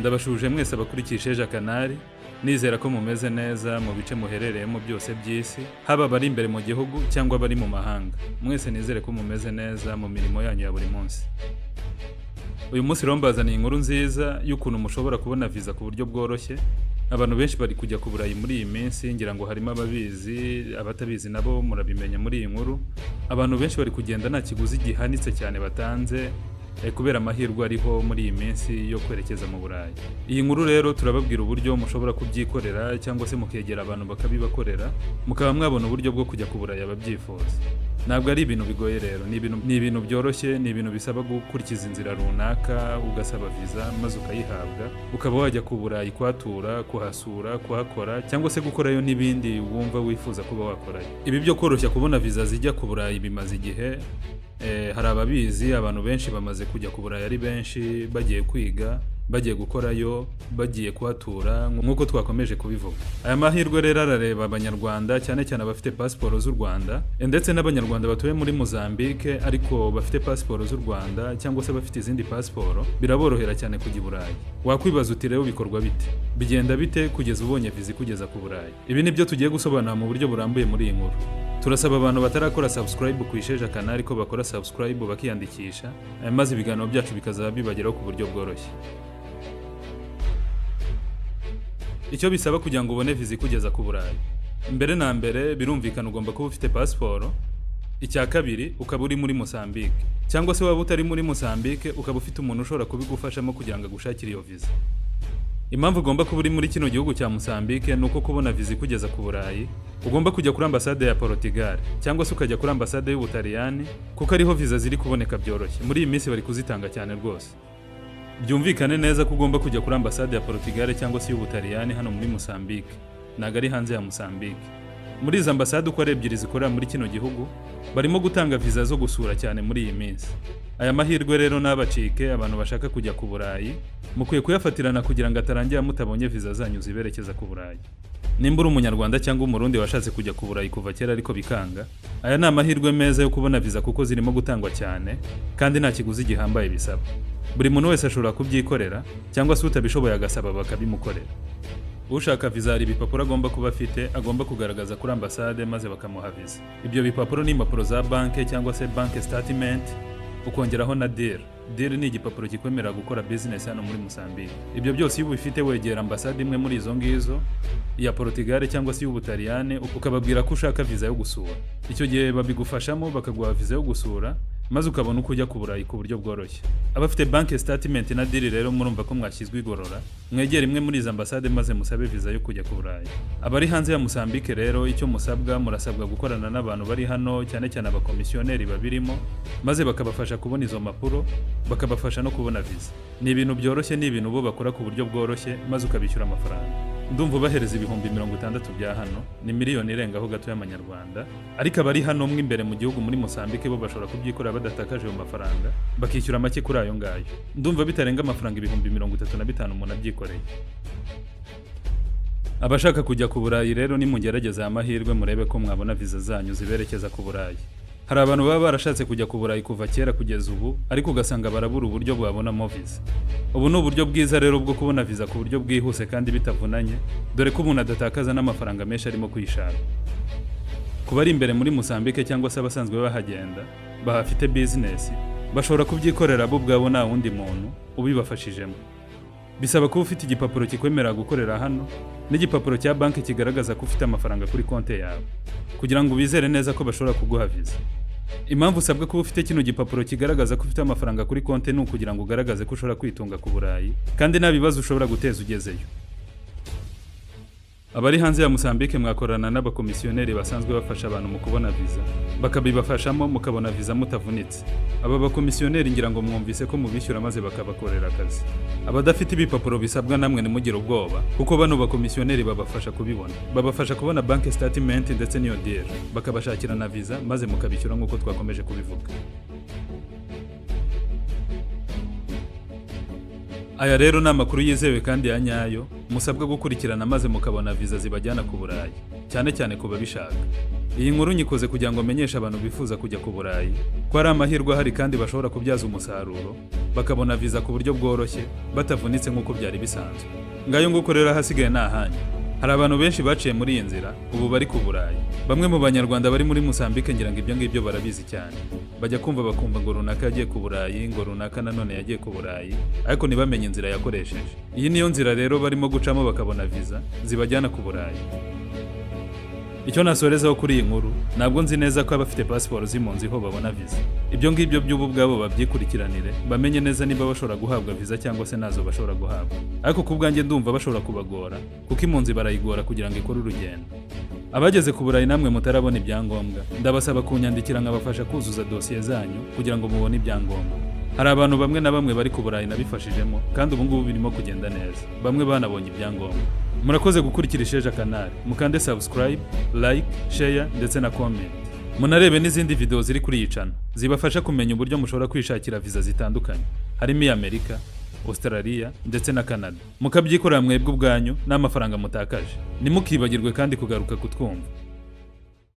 Ndabashuje mwese abakurikisha Kanari, nizera ko mumeze neza mu bice muherereyemo byose by'isi, haba bari imbere mu gihugu cyangwa bari mu mahanga. Mwese nizere ko mumeze neza mu mirimo yanyu ya buri munsi. Uyu munsi rombazaniye inkuru nziza y'ukuntu mushobora kubona visa ku buryo bworoshye. Abantu benshi bari kujya ku Burayi muri iyi minsi, ngira ngo harimo ababizi, abatabizi nabo murabimenya muri iyi nkuru. Abantu benshi bari kugenda nta kiguzi gihanitse cyane batanze, kubera amahirwe ariho muri iyi minsi yo kwerekeza mu Burayi. Iyi nkuru rero turababwira uburyo mushobora kubyikorera cyangwa se mukegera abantu bakabibakorera, mukaba mwabona uburyo bwo kujya ku Burayi ababyifuza. Ntabwo ari ibintu bigoye rero, ni ibintu byoroshye, ni ibintu bisaba gukurikiza inzira runaka, ugasaba visa maze ukayihabwa, ukaba wajya ku Burayi kuhatura, kuhasura, kuhakora cyangwa se gukorayo n'ibindi wumva wifuza kuba wakorayo. Ibi byo koroshya kubona visa zijya ku Burayi bimaze igihe. Hari ababizi, abantu benshi bamaze kujya ku Burayi ari benshi, bagiye kwiga, bagiye gukorayo, bagiye kuhatura nk'uko twakomeje kubivuga. Aya mahirwe rero arareba abanyarwanda, cyane cyane abafite pasiporo z'u Rwanda, ndetse n'abanyarwanda batuye muri Mozambique ariko bafite pasiporo z'u Rwanda cyangwa se bafite izindi pasiporo, biraborohera cyane kujya i Burayi. Wakwibaza uti rero bikorwa bite? Bigenda bite kugeza ubonye viza kugeza ku Burayi? Ibi nibyo tugiye gusobanura mu buryo burambuye muri iyi nkuru. Turasaba abantu batarakora subscribe ku Isheja Kanari ko bakora subscribe bakiyandikisha, maze ibiganiro byacu bikazaba bibageraho ku buryo bworoshye. Icyo bisaba kugira ngo ubone viza kugeza ku Burayi: mbere na mbere birumvikana ugomba kuba ufite pasiporo. Icya kabiri, ukaba uri muri Mozambique, cyangwa se waba utari muri Mozambique ukaba ufite umuntu ushobora kubigufashamo kugira ngo agushakire iyo viza. Impamvu ugomba kuba uri muri kino gihugu cya Mozambique ni uko kubona viza kugeza ku Burayi ugomba kujya kuri ambasade ya Portugal cyangwa se ukajya kuri ambasade y'Ubutaliyani, kuko ariho viza ziri kuboneka byoroshye. Muri iyi minsi bari kuzitanga cyane rwose. Byumvikane neza ko ugomba kujya kuri ambasade ya Portugal cyangwa se y'Ubutaliyani hano muri Mozambique, ntabwo ari hanze ya Mozambique. Muri izi ambasade uko ari ebyiri zikorera muri kino gihugu, barimo gutanga viza zo gusura cyane muri iyi minsi. Aya mahirwe rero nabacike, abantu bashaka kujya ku Burayi mukwiye kuyafatirana kugira ngo atarangira mutabonye viza zanyu ziberekeza ku Burayi. Nimba uri umunyarwanda cyangwa umurundi washatse kujya ku Burayi kuva kera ariko bikanga, aya ni amahirwe meza yo kubona viza kuko zirimo gutangwa cyane kandi nta kiguzi gihambaye bisaba. Buri muntu wese ashobora kubyikorera cyangwa se utabishoboye agasaba bakabimukorera. Ushaka viza hari ibipapuro agomba kuba afite, agomba kugaragaza kuri ambasade maze bakamuha viza. Ibyo bipapuro ni impapuro za banke cyangwa se bank statement, ukongeraho na DIR. DIR ni igipapuro kikwemerera gukora business hano muri Mozambique. Ibyo byose iyo ubifite wegera ambasade imwe muri izo ngizo, iya Portugal cyangwa se y'Ubutaliyani, ukababwira ko ushaka viza yo gusura. Icyo gihe babigufashamo bakaguha viza yo gusura, maze ukabona uko ujya ku Burayi ku buryo bworoshye. Abafite bank statement na DIR rero murumva ko mwashyizwe igorora, mwegera imwe muri izo ambasade maze musabe viza yo kujya ku Burayi. Abari hanze ya Mozambique rero icyo musabwa, murasabwa gukorana n'abantu bari hano, cyane cyane abakomisiyoneri babirimo, maze bakabafasha kubona izo mpapuro, bakabafasha no kubona viza. Ni ibintu byoroshye, ni ibintu bo bakora ku buryo bworoshye, maze ukabishyura amafaranga. Ndumva bahereza ibihumbi 60 bya hano, ni miliyoni irengaho gato y'amanyarwanda, ariko abari hano mwe imbere mu gihugu muri Mozambique bo bashobora kubyikorera badatakaje ayo mafaranga, bakishyura make kuri ayo ngayo. Ndumva bitarenga amafaranga ibihumbi 35 umuntu abyikoreye. Abashaka kujya ku Burayi rero nimugerageza amahirwe murebe ko mwabona viza zanyu ziberekeza ku Burayi. Hari abantu baba barashatse kujya ku Burayi kuva kera kugeza ubu, ariko ugasanga barabura uburyo bwabonamo viza. Ubu ni uburyo bwiza rero bwo kubona viza ku buryo bwihuse kandi bitavunanye, dore ko umuntu adatakaza n'amafaranga menshi arimo kwishaka. Kuba ari imbere muri Mozambique cyangwa se abasanzwe bahagenda, bahafite business, bashobora kubyikorera bo ubwabo nta wundi muntu ubibafashijemo. Bisaba kuba ufite igipapuro kikwemerera gukorera hano, n'igipapuro cya banki kigaragaza ko ufite amafaranga kuri konti yawe, kugira ngo bizere neza ko bashobora kuguha viza. Impamvu usabwa kuba ufite kino gipapuro kigaragaza ko ufite amafaranga kuri konti ni ukugira ngo ugaragaze ko ushobora kwitunga ku Burayi kandi nta bibazo ushobora guteza ugezeyo. Abari hanze ya Mozambique mwakorana n'abakomisiyoneri basanzwe bafasha abantu mu kubona viza, bakabibafashamo mukabona viza mutavunitse. Aba bakomisiyoneri ngira ngo mwumvise ko mubishyura maze bakabakorera akazi. Abadafite ibipapuro bisabwa namwe nimugire ubwoba, kuko bano bakomisiyoneri babafasha kubibona. Babafasha kubona bank statement ndetse n'iyo DIR, bakabashakira na viza maze mukabishyura nk'uko twakomeje kubivuga. Aya rero ni amakuru yizewe kandi ya nyayo, musabwa gukurikirana maze mukabona viza zibajyana ku Burayi, cyane cyane ku babishaka. Iyi nkuru nyikoze kugira ngo menyeshe abantu bifuza kujya ku Burayi ko ari amahirwe ahari kandi bashobora kubyaza umusaruro, bakabona viza ku buryo bworoshye batavunitse nk'uko byari bisanzwe. Ngayo nguko rero ahasigaye ni ahanyu. Hari abantu benshi baciye muri iyi nzira ubu bari ku Burayi. Bamwe mu banyarwanda bari muri Mozambique ngira ngo ibyo ngibyo barabizi cyane. Bajya kumva bakumva ngo runaka yagiye ku Burayi, ngo runaka nanone yagiye ku Burayi, ariko ntibamenye inzira yakoresheje. Iyi niyo nzira rero barimo gucamo bakabona viza zibajyana ku Burayi. Icyo nasorezaho kuri iyi nkuru, ntabwo nzi neza ko abafite pasiporo z'impunzi ho babona viza. Ibyo ngibyo by'ubu bwabo babyikurikiranire, bamenye neza niba bashobora guhabwa viza cyangwa se nazo bashobora guhabwa. Ariko ku bwanjye ndumva bashobora kubagora, kuko impunzi barayigora kugira ngo ikore urugendo. Abageze ku Burayi namwe mutarabona ibyangombwa, ndabasaba kunyandikira nkabafasha kuzuza dosiye zanyu kugira ngo mubone ibyangombwa. Hari abantu bamwe na bamwe bari ku Burayi nabifashijemo, kandi ubu ngubu birimo kugenda neza. Bamwe banabonye ibyangombwa. Murakoze gukurikira Isheja Canal, mukande subscribe, like, share ndetse na comment. Munarebe n'izindi video ziri kuri iyi channel zibafasha kumenya uburyo mushobora kwishakira viza zitandukanye, harimo iy'Amerika, Australia ndetse na Canada. Mukabyikorera mwebwe ubwanyu n'amafaranga mutakaje. Nimukibagirwe kandi kugaruka kutwumva.